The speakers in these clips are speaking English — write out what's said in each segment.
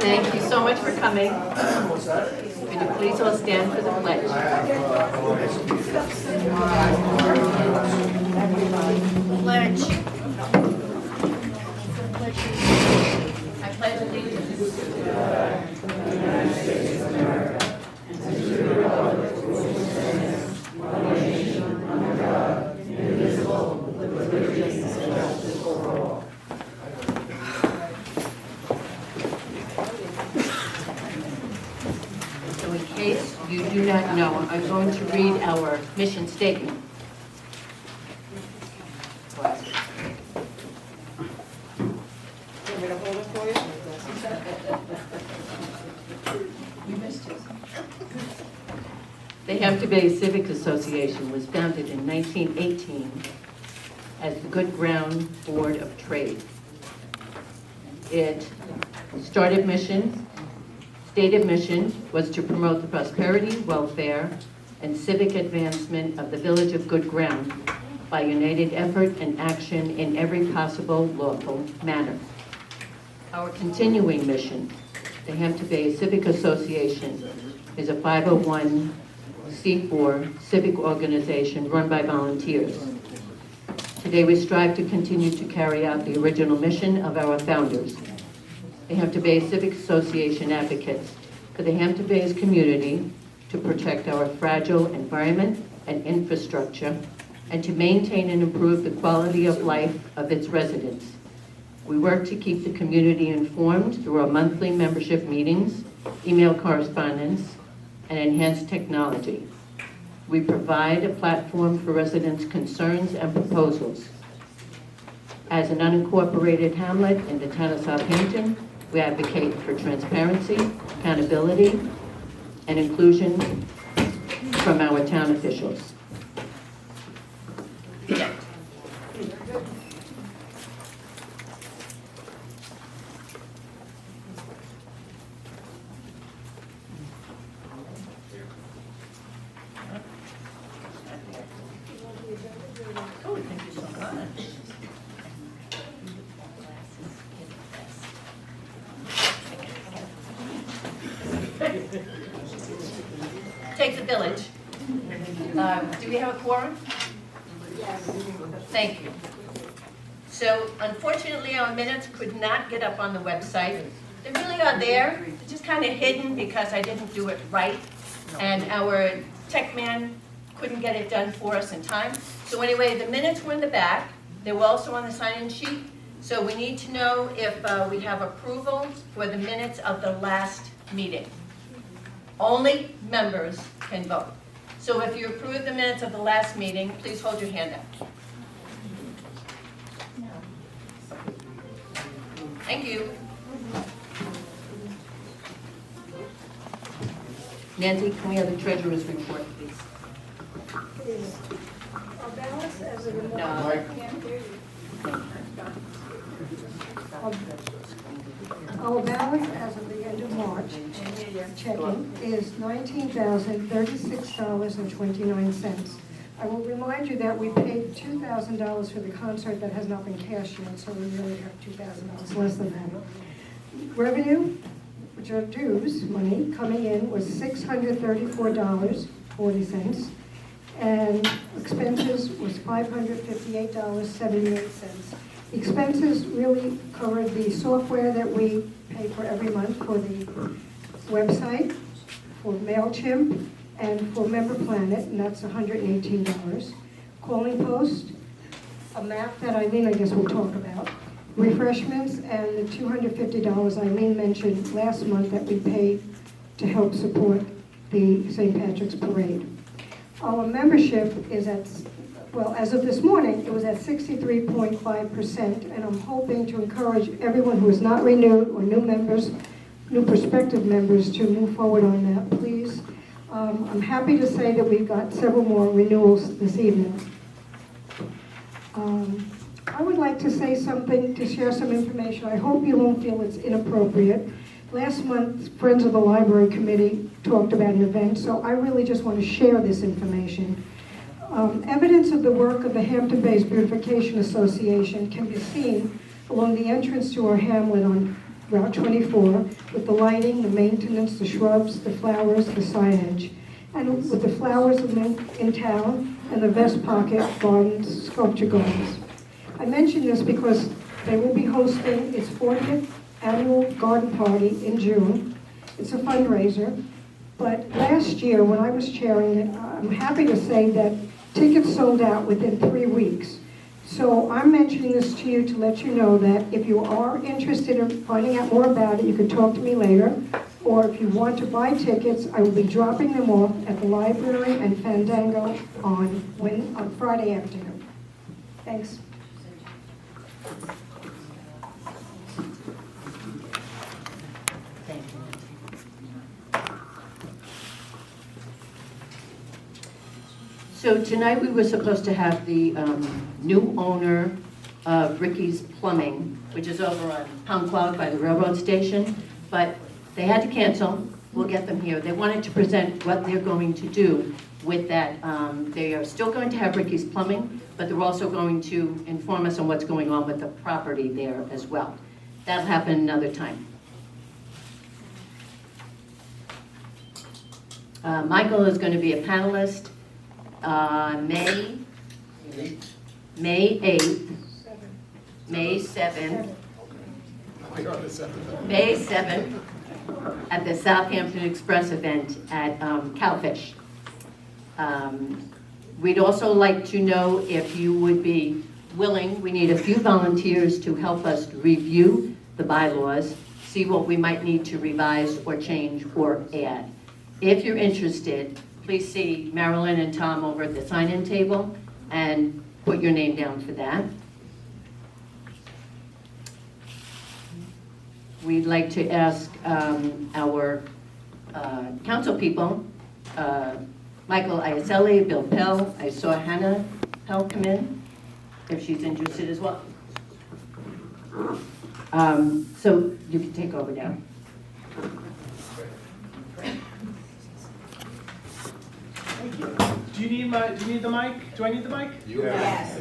Thank you so much for coming. Could you please all stand for the pledge? Pledge. I pledge allegiance to the flag of the United States of America and to the republic for which it stands, one nation, under God, indivisible, with liberty and justice for all. So in case you do not know, I'm going to read our mission statement. Want me to hold it for you? You missed it. The Hampton Bay Civic Association was founded in 1918 as the Good Ground Board of Trade. Its stated mission was to promote the prosperity, welfare, and civic advancement of the Village of Good Ground by united effort and action in every possible lawful manner. Our continuing mission, the Hampton Bay Civic Association, is a 501c4 civic organization run by volunteers. Today we strive to continue to carry out the original mission of our founders. The Hampton Bay Civic Association advocates for the Hampton Bays community to protect our fragile environment and infrastructure and to maintain and improve the quality of life of its residents. We work to keep the community informed through our monthly membership meetings, email correspondence, and enhanced technology. We provide a platform for residents' concerns and proposals. As an unincorporated hamlet in the town of Southampton, we advocate for transparency, accountability, and inclusion from our town officials. Oh, thank you so much. Takes a village. Do we have a quorum? Yes. Thank you. So unfortunately, our minutes could not get up on the website. They really are there, they're just kind of hidden because I didn't do it right. And our tech man couldn't get it done for us in time. So anyway, the minutes were in the back. They were also on the sign-in sheet. So we need to know if we have approval for the minutes of the last meeting. Only members can vote. So if you approve the minutes of the last meeting, please hold your hand up. Thank you. Nancy, can we have the treasurer's report, please? Our balance as of the No. Our balance as of the end of March, checking, is $19,036.29. I will remind you that we paid $2,000 for the concert that has not been cashed yet, so we really have $2,000 less than that. Revenue, which are dues, money, coming in was $634.40. And expenses was $558.78. Expenses really covered the software that we pay for every month for the website, for MailChimp, and for Member Planet, and that's $118. Calling Post, a map that Eileen, I guess, will talk about. Refreshments, and the $250 Eileen mentioned last month that we paid to help support the St. Patrick's Parade. Our membership is at, well, as of this morning, it was at 63.5%, and I'm hoping to encourage everyone who is not renewed or new members, new prospective members, to move forward on that, please. I'm happy to say that we've got several more renewals this evening. I would like to say something, to share some information. I hope you won't feel it's inappropriate. Last month, Friends of the Library Committee talked about an event, so I really just want to share this information. Evidence of the work of the Hampton Bays Beautification Association can be seen along the entrance to our hamlet on Route 24 with the lighting, the maintenance, the shrubs, the flowers, the signage, and with the flowers in town and the Vest Pocket Gardens, Sculpture Gardens. I mention this because they will be hosting its 40th annual garden party in June. It's a fundraiser, but last year when I was chairing it, I'm happy to say that tickets sold out within 3 weeks. So I'm mentioning this to you to let you know that if you are interested in finding out more about it, you can talk to me later. Or if you want to buy tickets, I will be dropping them off at the library and Fandango on Friday afternoon. Thanks. Thank you. So tonight we were supposed to have the new owner of Ricky's Plumbing, which is over on Palmquag by the railroad station, but they had to cancel. We'll get them here. They wanted to present what they're going to do with that. They are still going to have Ricky's Plumbing, but they're also going to inform us on what's going on with the property there as well. That'll happen another time. Michael is going to be a panelist May 8th, May 7th, May 7th at the Southampton Express event at Cowfish. We'd also like to know if you would be willing, we need a few volunteers to help us review the bylaws, see what we might need to revise or change or add. If you're interested, please see Marilyn and Tom over at the sign-in table and put your name down for that. We'd like to ask our council people, Michael Iaselli, Bill Pell. I saw Hannah Pell come in, if she's interested as well. So you can take over now. Do you need the mic? Do I need the mic? Yes.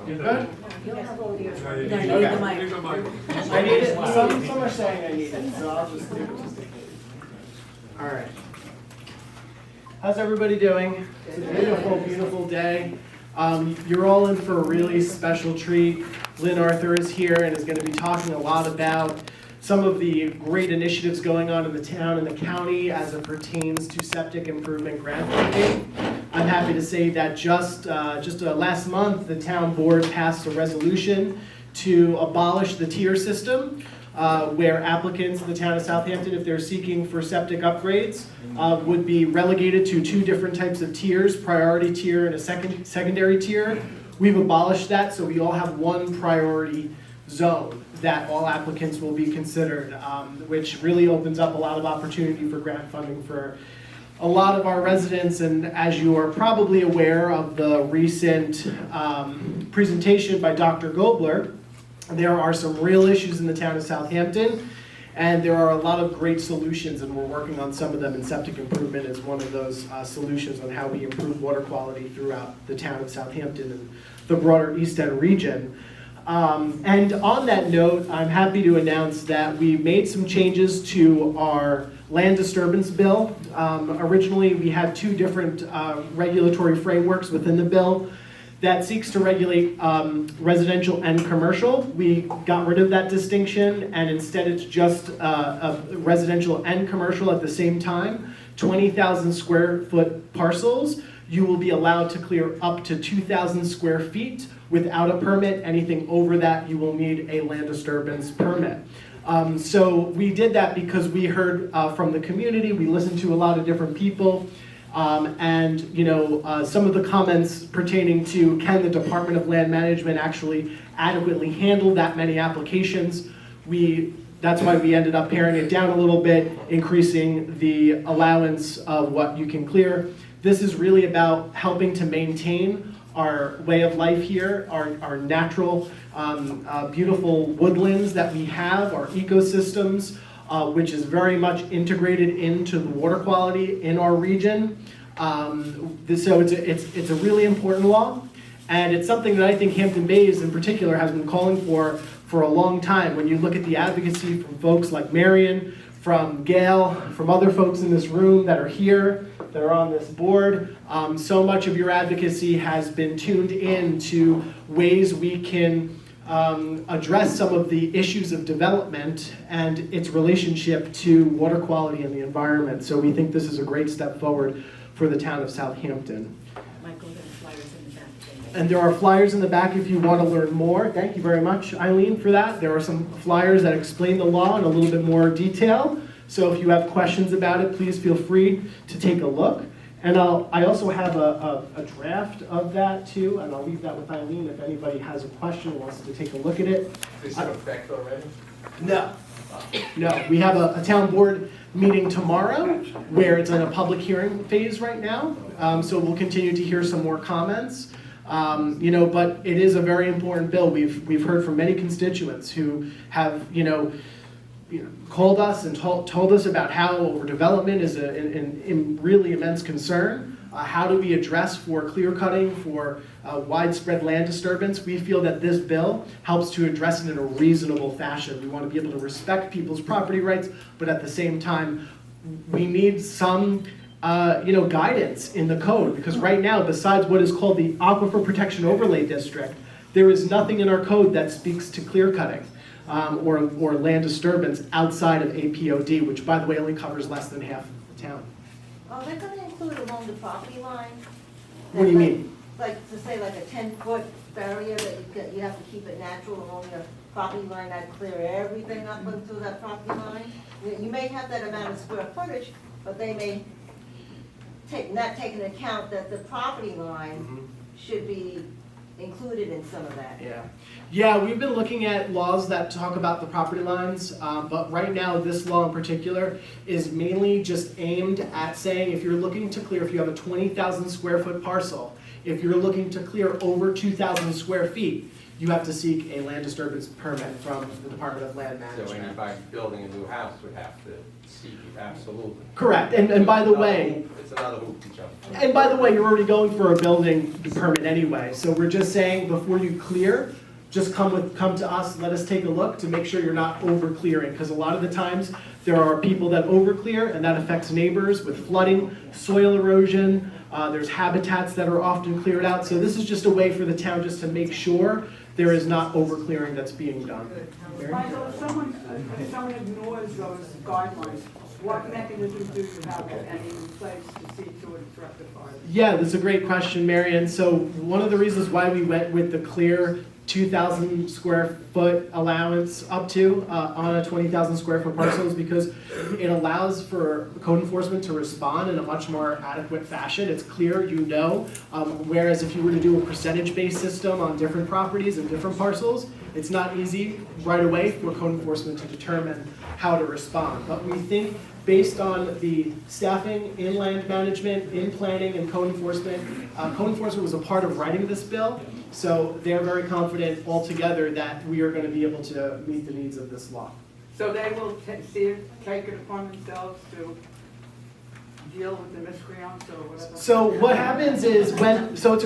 You're good? You'll have all your, No, you you don't need need the the mic. mic. I need it. Some are saying I need it, so I'll just do it just in case. All right. How's everybody doing? It's a beautiful, beautiful day. You're all in for a really special treat. Lynn Arthur is here and is going to be talking a lot about some of the great initiatives going on in the town and the county as it pertains to septic improvement grant funding. I'm happy to say that just last month, the town board passed a resolution to abolish the tier system, where applicants in the town of Southampton, if they're seeking for septic upgrades, would be relegated to 2 different types of tiers, priority tier and a secondary tier. We've abolished that, so we all have one priority zone that all applicants will be considered, which really opens up a lot of opportunity for grant funding for a lot of our residents. And as you are probably aware of the recent presentation by Dr. Gobler, there are some real issues in the town of Southampton, and there are a lot of great solutions, and we're working on some of them, and septic improvement is one of those solutions on how we improve water quality throughout the town of Southampton and the broader East End region. And on that note, I'm happy to announce that we made some changes to our land disturbance bill. Originally, we had 2 different regulatory frameworks within the bill that seeks to regulate residential and commercial. We got rid of that distinction, and instead it's just residential and commercial at the same time. 20,000 square foot parcels, you will be allowed to clear up to 2,000 square feet without a permit. Anything over that, you will need a land disturbance permit. So we did that because we heard from the community, we listened to a lot of different people, and some of the comments pertaining to can the Department of Land Management actually adequately handle that many applications. That's why we ended up paring it down a little bit, increasing the allowance of what you can clear. This is really about helping to maintain our way of life here, our natural, beautiful woodlands that we have, our ecosystems, which is very much integrated into the water quality in our region. So it's a really important law, and it's something that I think Hampton Bays in particular has been calling for a long time. When you look at the advocacy from folks like Marion, from Gail, from other folks in this room that are here, that are on this board. So much of your advocacy has been tuned in to ways we can address some of the issues of development and its relationship to water quality and the environment. So we think this is a great step forward for the town of Southampton. Michael, there are flyers in the back. And there are flyers in the back if you want to learn more. Thank you very much, Eileen, for that. There are some flyers that explain the law in a little bit more detail. So if you have questions about it, please feel free to take a look. And I also have a draft of that too, and I'll leave that with Eileen if anybody has a question or wants to take a look at it. Is this in effect already? No. No, we have a town board meeting tomorrow where it's in a public hearing phase right now. So we'll continue to hear some more comments. But it is a very important bill. We've heard from many constituents who have, called us and told us about how overdevelopment is a really immense concern. How do we address for clear cutting, for widespread land disturbance? We feel that this bill helps to address it in a reasonable fashion. We want to be able to respect people's property rights, but at the same time, we need some guidance in the code, because right now, besides what is called the Aquifer Protection Overlay District, there is nothing in our code that speaks to clear cutting. Or land disturbance outside of APOD, which by the way only covers less than half of the town. Oh, they're gonna include along the property line? What do you mean? Like, to say like a 10-foot barrier that you have to keep it natural along your property line, not clear everything up into that property line? You may have that amount of square footage, but they may not take into account that the property line should be included in some of that. Yeah, we've been looking at laws that talk about the property lines, but right now this law in particular is mainly just aimed at saying if you're looking to clear, if you have a 20,000 square foot parcel, if you're looking to clear over 2,000 square feet, you have to seek a land disturbance permit from the Department of Land Management. So anybody building a new house would have to seek it, absolutely. Correct, and by the way, It's another hoop to jump through. and by the way, you're already going for a building permit anyway, so we're just saying before you clear, just come to us, let us take a look to make sure you're not over clearing, because a lot of the times there are people that over clear and that affects neighbors with flooding, soil erosion, there's habitats that are often cleared out, so this is just a way for the town just to make sure there is not over clearing that's being done. Michael, if someone ignores those guidelines, what mechanism do you have any in place to see to it rectified? Yeah, that's a great question, Marion. So one of the reasons why we went with the clear 2,000 square foot allowance up to on a 20,000 square foot parcel is because it allows for code enforcement to respond in a much more adequate fashion. It's clear, whereas if you were to do a percentage-based system on different properties and different parcels, it's not easy right away for code enforcement to determine how to respond. But we think based on the staffing in land management, in planning and code enforcement was a part of writing this bill. So they're very confident altogether that we are going to be able to meet the needs of this law. So they will take it upon themselves to deal with the miscreants or whatever? So what happens is so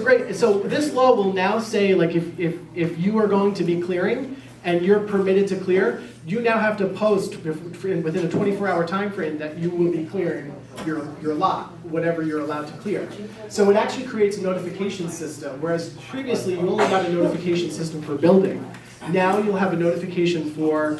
this law will now say, like, if you are going to be clearing and you're permitted to clear, you now have to post within a 24-hour time frame that you will be clearing your lot, whatever you're allowed to clear. So it actually creates a notification system, whereas previously you only got a notification system for building. Now you'll have a notification for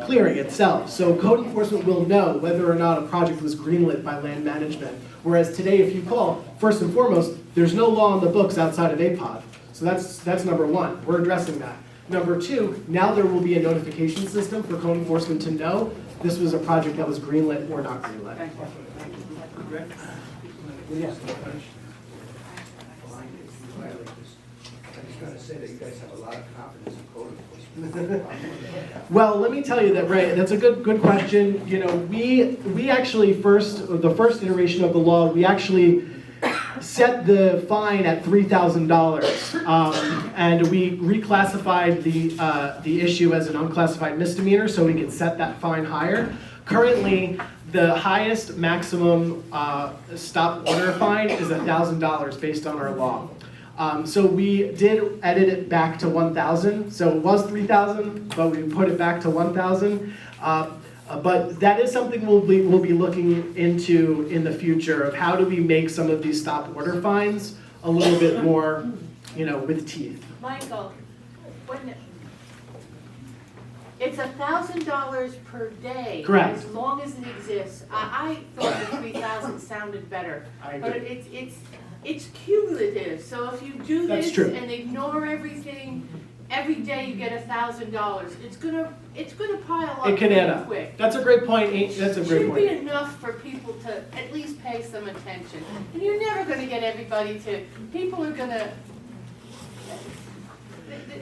clearing itself. So code enforcement will know whether or not a project was greenlit by land management. Whereas today, if you call, first and foremost, there's no law on the books outside of APOD. So that's number one. We're addressing that. Number two, now there will be a notification system for code enforcement to know this was a project that was greenlit or not greenlit. Thank you. Yes. I just gotta say that you guys have a lot of confidence in code enforcement. Well, let me tell you that, Ray, that's a good question. We actually the first iteration of the law, we actually set the fine at $3,000, and we reclassified the issue as an unclassified misdemeanor, so we could set that fine higher. Currently, the highest maximum stop order fine is $1,000 based on our law. So we did edit it back to 1,000. So it was 3,000, but we put it back to 1,000. But that is something we'll be looking into in the future of how do we make some of these stop order fines a little bit more, with teeth. Michael, when, it's $1,000 per day. Correct. As long as it exists. I thought the 3,000 sounded better. I But agree. it's cumulative, so if you do That's this true. and ignore everything, every day you get $1,000. It's gonna pile up It can pretty add up. quick. That's a great point. That's a great Should be point. enough for people to at least pay some attention. And you're never gonna get everybody to, people are gonna,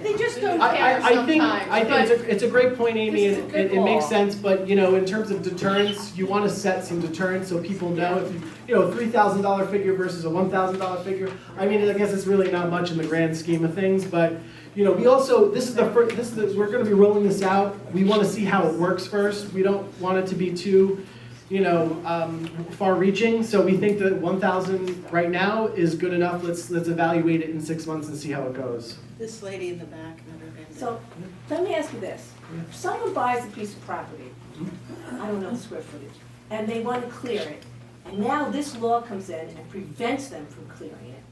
they just don't care I think sometimes. it's a great point, Amy. This is a good It makes law. sense, but in terms of deterrence, you want to set some deterrence so people know if a $3,000 figure versus a $1,000 figure. I mean, I guess it's really not much in the grand scheme of things, but we also we're going to be rolling this out. We want to see how it works first. We don't want it to be too far-reaching. So we think that 1,000 right now is good enough. Let's evaluate it in 6 months and see how it goes. This lady in the back, never been there. So, let me ask you this. If someone buys a piece of property, I don't know the square footage, and they want to clear it, and now this law comes in and prevents them from clearing it,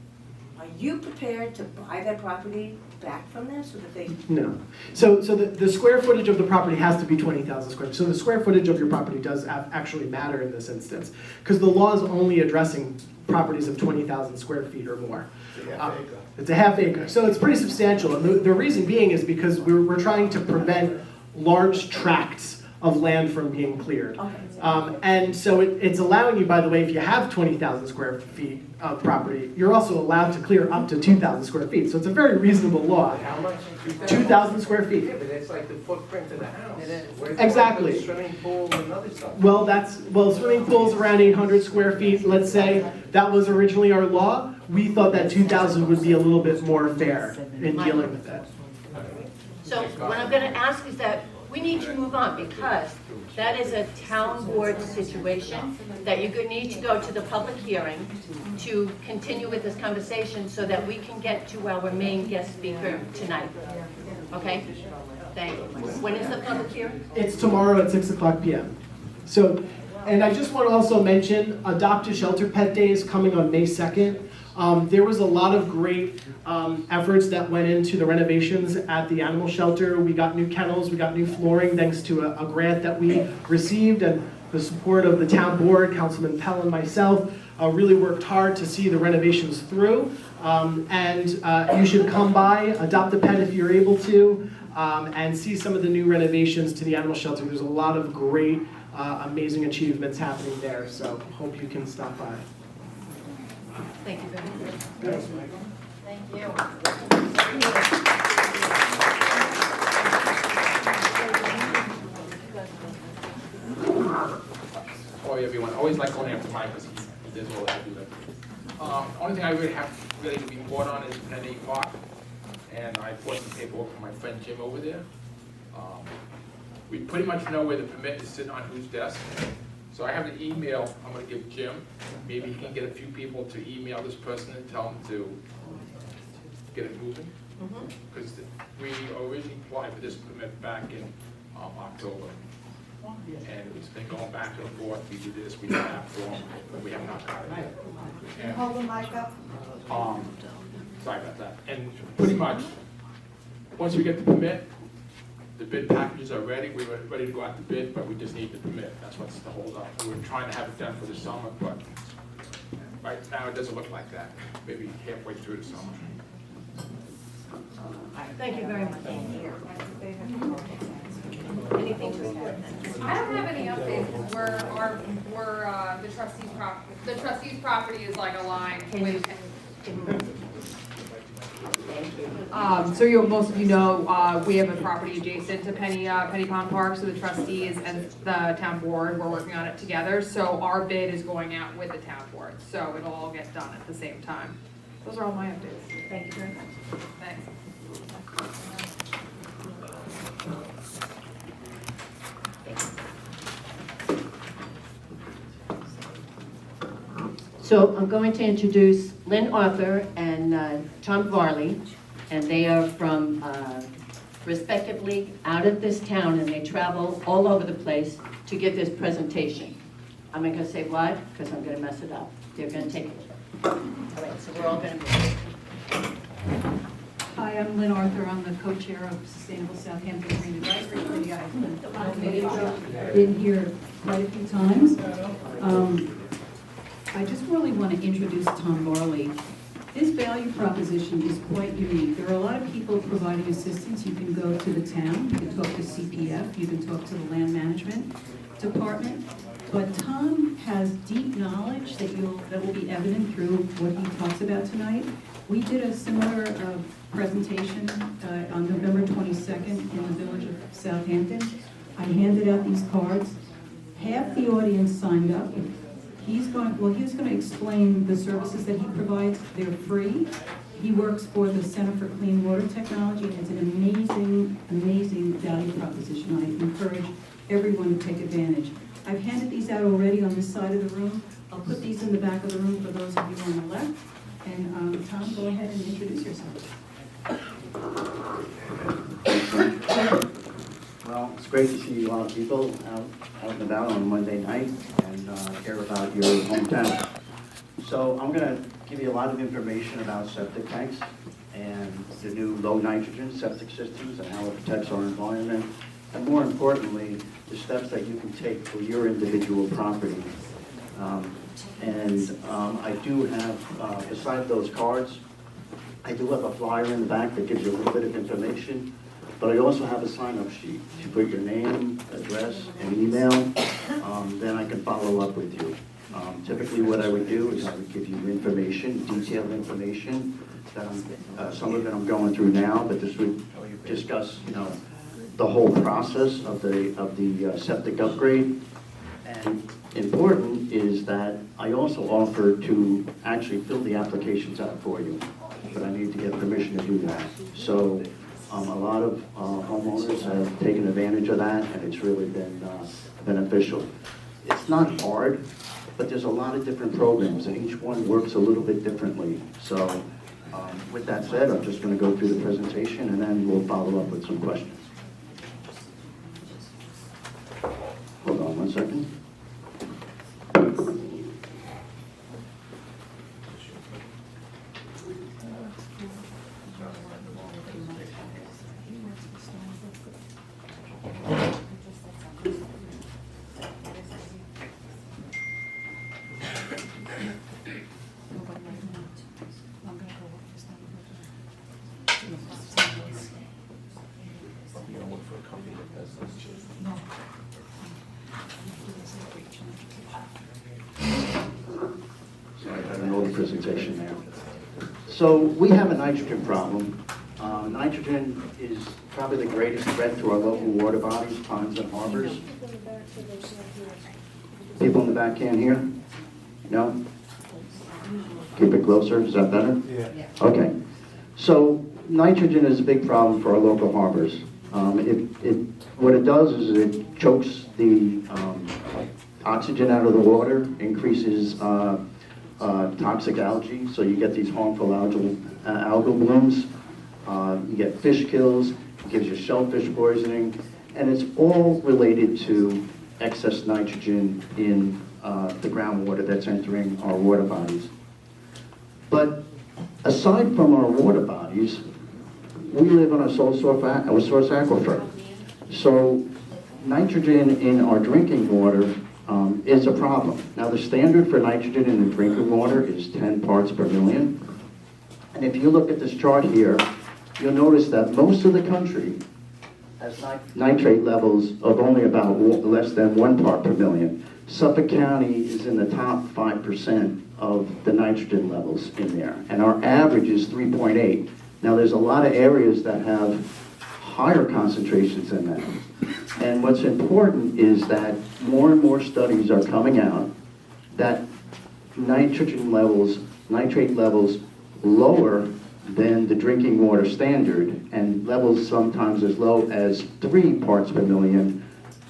are you prepared to buy that property back from them so that they? No. So the square footage of the property has to be 20,000 square. So the square footage of your property does actually matter in this instance, because the law is only addressing properties of 20,000 square feet or more. It's a half acre, so it's pretty substantial. And the reason being is because we're trying to prevent large tracts of land from being cleared. And so it's allowing you, by the way, if you have 20,000 square feet of property, you're also allowed to clear up to 2,000 square feet. So it's a very reasonable law. How much? 2,000 square feet. Yeah, but it's like the footprint of the house. Where's Exactly. the swimming pool and other stuff? Well, swimming pool's around 800 square feet, let's say. That was originally our law. We thought that 2,000 would be a little bit more fair in dealing with that. So what I'm gonna ask is that we need to move on because that is a town board situation that you're gonna need to go to the public hearing to continue with this conversation so that we can get to our main guest speaker tonight. Okay? Thank you. When is the public hearing? It's tomorrow at 6:00 p.m. So, and I just want to also mention, Adopt a Shelter Pet Day is coming on May 2nd. There was a lot of great efforts that went into the renovations at the animal shelter. We got new kennels, we got new flooring thanks to a grant that we received, and the support of the town board, Councilman Pell and myself, really worked hard to see the renovations through. And you should come by, adopt a pet if you're able to, and see some of the new renovations to the animal shelter. There's a lot of great, amazing achievements happening there, so hope you can stop by. Thank you very much. Thank you. Oh, everyone, I always like going after Mike because he does all that. Only thing I really have really to be bought on is Kennedy Park, and I bought some paperwork from my friend Jim over there. We pretty much know where the permit is sitting on whose desk. So I have an email I'm gonna give Jim. Maybe he can get a few people to email this person and tell him to get it moving. Because we originally applied for this permit back in October. And it's been going back and forth, we do this, we do that for them, but we have not got it yet. And, Hold the mic up. sorry about that. And pretty much, once we get the permit, the bid packages are ready, we're ready to go out to bid, but we just need the permit. That's what's the holdup. We're trying to have it done for the summer, but right now it doesn't look like that. Maybe halfway through the summer. Thank you very much. Anything to report? I don't have any updates. The trustee's property is like aligned with. So most of you know, we have a property adjacent to Penny Pond Park, so the trustees and the town board, we're working on it together. So our bid is going out with the town board, so it'll all get done at the same time. Those are all my updates. Thank you very much. Thanks. So I'm going to introduce Lynn Arthur and Tom Varley, and they are from, respectively, out of this town, and they travel all over the place to to give this presentation. I'm not gonna say what, because I'm gonna mess it up. They're gonna take it. All right, so we're all gonna move. Hi, I'm Lynn Arthur. I'm the co-chair of Sustainable Southampton Green Advisory Committee. I've been here quite a few times. I just really want to introduce Tom Barley. This value proposition is quite unique. There are a lot of people providing assistance. You can go to the town, you can talk to CPF, you can talk to the land management department. But Tom has deep knowledge that will be evident through what he talks about tonight. We did a similar presentation on November 22nd in the village of Southampton. I handed out these cards. Half the audience signed up. He's going to explain the services that he provides. They're free. He works for the Center for Clean Water Technology. It's an amazing, amazing value proposition. I encourage everyone to take advantage. I've handed these out already on this side of the room. I'll put these in the back of the room for those of you on the left. And Tom, go ahead and introduce yourself. Well, it's great to see a lot of people out and about on a Monday night and hear about your hometown. So I'm going to give you a lot of information about septic tanks and the new low nitrogen septic systems and how it protects our environment, and more importantly, the steps that you can take for your individual property. I do have, beside those cards, I do have a flyer in the back that gives you a little bit of information, but I also have a sign-up sheet. You put your name, address, and email, then I can follow up with you. Typically what I would do is I would give you information, detailed information, that some of it I'm going through now, but this would discuss, the whole process of the septic upgrade. And important is that I also offer to actually fill the applications out for you, but I need to get permission to do that. So a lot of homeowners have taken advantage of that, and it's really been beneficial. It's not hard, but there's a lot of different programs, and each one works a little bit differently. So with that said, I'm just going to go through the presentation, and then we'll follow up with some questions. Hold on one second. Presentation there. So we have a nitrogen problem. Nitrogen is probably the greatest threat to our local water bodies, ponds, and harbors. People in the back can't hear? No? Keep it closer, is that better? Yeah. Okay. So nitrogen is a big problem for our local harbors. What it does is it chokes the oxygen out of the water, increases toxic algae, so you get these harmful algal blooms. You get fish kills, it gives you shellfish poisoning, and it's all related to excess nitrogen in the groundwater that's entering our water bodies. But aside from our water bodies, we live on a sole source aquifer. So nitrogen in our drinking water is a problem. Now the standard for nitrogen in the drinking water is 10 parts per million. And if you look at this chart here, you'll notice that most of the country has nitrate levels of only about less than 1 part per million. Suffolk County is in the top 5% of the nitrogen levels in there, and our average is 3.8. Now there's a lot of areas that have higher concentrations than that. And what's important is that more and more studies are coming out that nitrogen levels, nitrate levels lower than the drinking water standard, and levels sometimes as low as 3 parts per million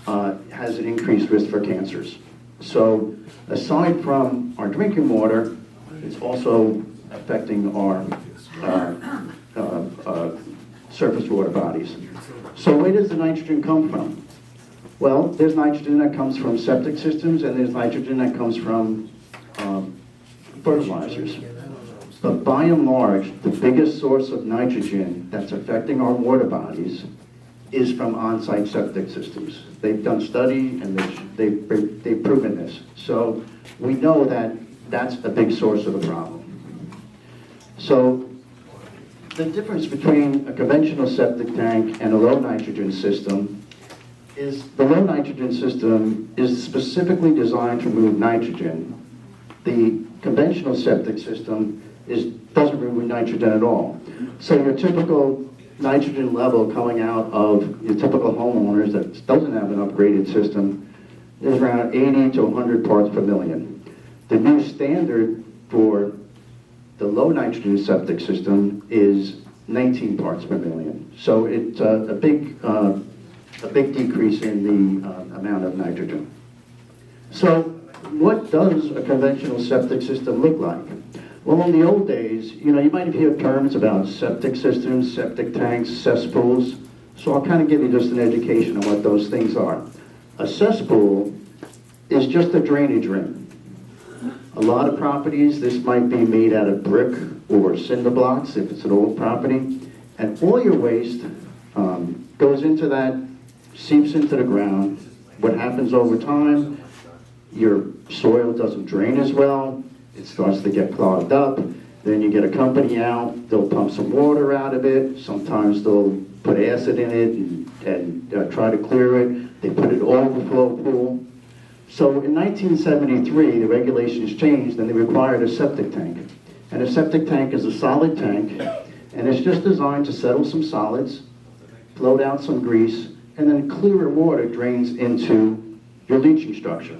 has an increased risk for cancers. So aside from our drinking water, it's also affecting our surface water bodies. So where does the nitrogen come from? Well, there's nitrogen that comes from septic systems, and there's nitrogen that comes from fertilizers. But by and large, the biggest source of nitrogen that's affecting our water bodies is from on-site septic systems. They've done study and they've proven this. So we know that that's a big source of the problem. So the difference between a conventional septic tank and a low nitrogen system is the low nitrogen system is specifically designed to remove nitrogen. The conventional septic system doesn't remove nitrogen at all. So your typical nitrogen level coming out of your typical homeowners that doesn't have an upgraded system is around 80 to 100 parts per million. The new standard for the low nitrogen septic system is 19 parts per million. So it's a big decrease in the amount of nitrogen. So what does a conventional septic system look like? Well, in the old days, you might have heard terms about septic systems, septic tanks, cesspools. So I'll kind of give you just an education on what those things are. A cesspool is just a drainage ring. A lot of properties, this might be made out of brick or cinder blocks if it's an old property. And all your waste goes into that, seeps into the ground. What happens over time, your soil doesn't drain as well. It starts to get clogged up. Then you get a company out, they'll pump some water out of it. Sometimes they'll put acid in it and try to clear it. They put an overflow pool. So in 1973, the regulations changed and they required a septic tank. And a septic tank is a solid tank, and it's just designed to settle some solids, float out some grease, and then clearer water drains into your leaching structure.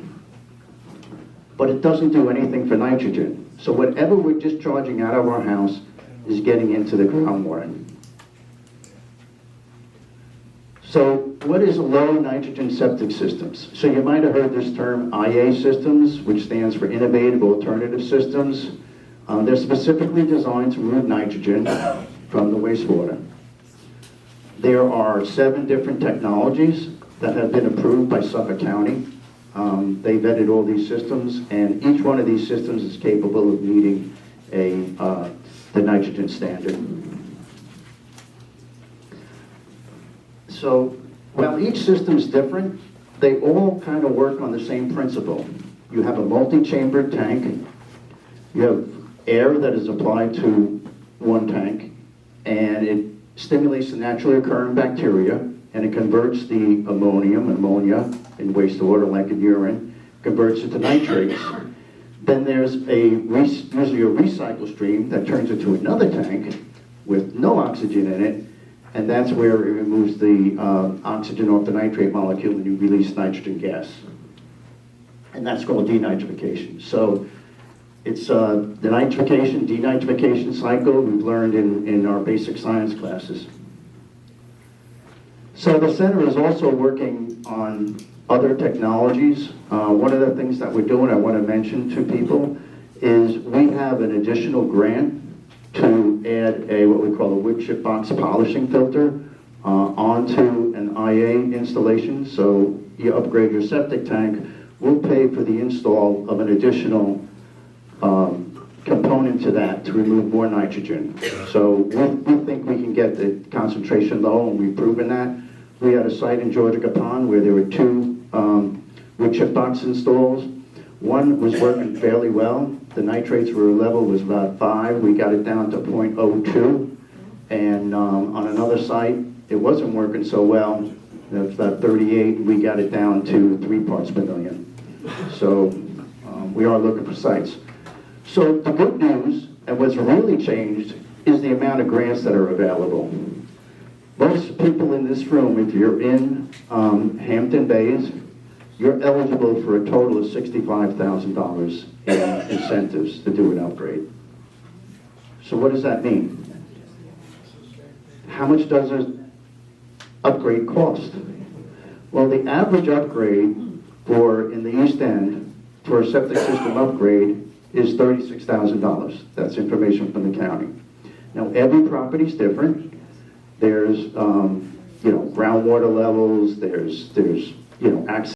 But it doesn't do anything for nitrogen. So whatever we're discharging out of our house is getting into the groundwater. So what is low nitrogen septic systems? So you might have heard this term IA systems, which stands for Innovative Alternative Systems. They're specifically designed to remove nitrogen from the wastewater. There are 7 different technologies that have been approved by Suffolk County. They vetted all these systems, and each one of these systems is capable of meeting the nitrogen standard. So while each system is different, they all kind of work on the same principle. You have a multi-chambered tank. You have air that is applied to one tank, and it stimulates the naturally occurring bacteria, and it converts the ammonia in wastewater like in urine, converts it to nitrates. Then there's usually a recycle stream that turns into another tank with no oxygen in it, and that's where it removes the oxygen off the nitrate molecule and you release nitrogen gas. And that's called denitrification. So it's the nitrification, denitrification cycle we've learned in our basic science classes. So the center is also working on other technologies. One of the things that we're doing, I want to mention to people, is we have an additional grant to add what we call a wood chip box polishing filter onto an IA installation. So you upgrade your septic tank, we'll pay for the install of an additional component to that to remove more nitrogen. So we think we can get the concentration low, and we've proven that. We had a site in Georgia Pond where there were 2 wood chip box installs. One was working fairly well. The nitrates level was about 5. We got it down to 0.02. And on another site, it wasn't working so well. It was about 38. We got it down to 3 parts per million. So we are looking for sites. So the good news, and what's really changed, is the amount of grants that are available. Most people in this room, if you're in Hampton Bays, you're eligible for a total of $65,000 in incentives to do an upgrade. So what does that mean? How much does an upgrade cost? Well, the average upgrade in the East End for a septic system upgrade is $36,000. That's information from the county. Now, every property is different. There's, groundwater levels. There's you know, access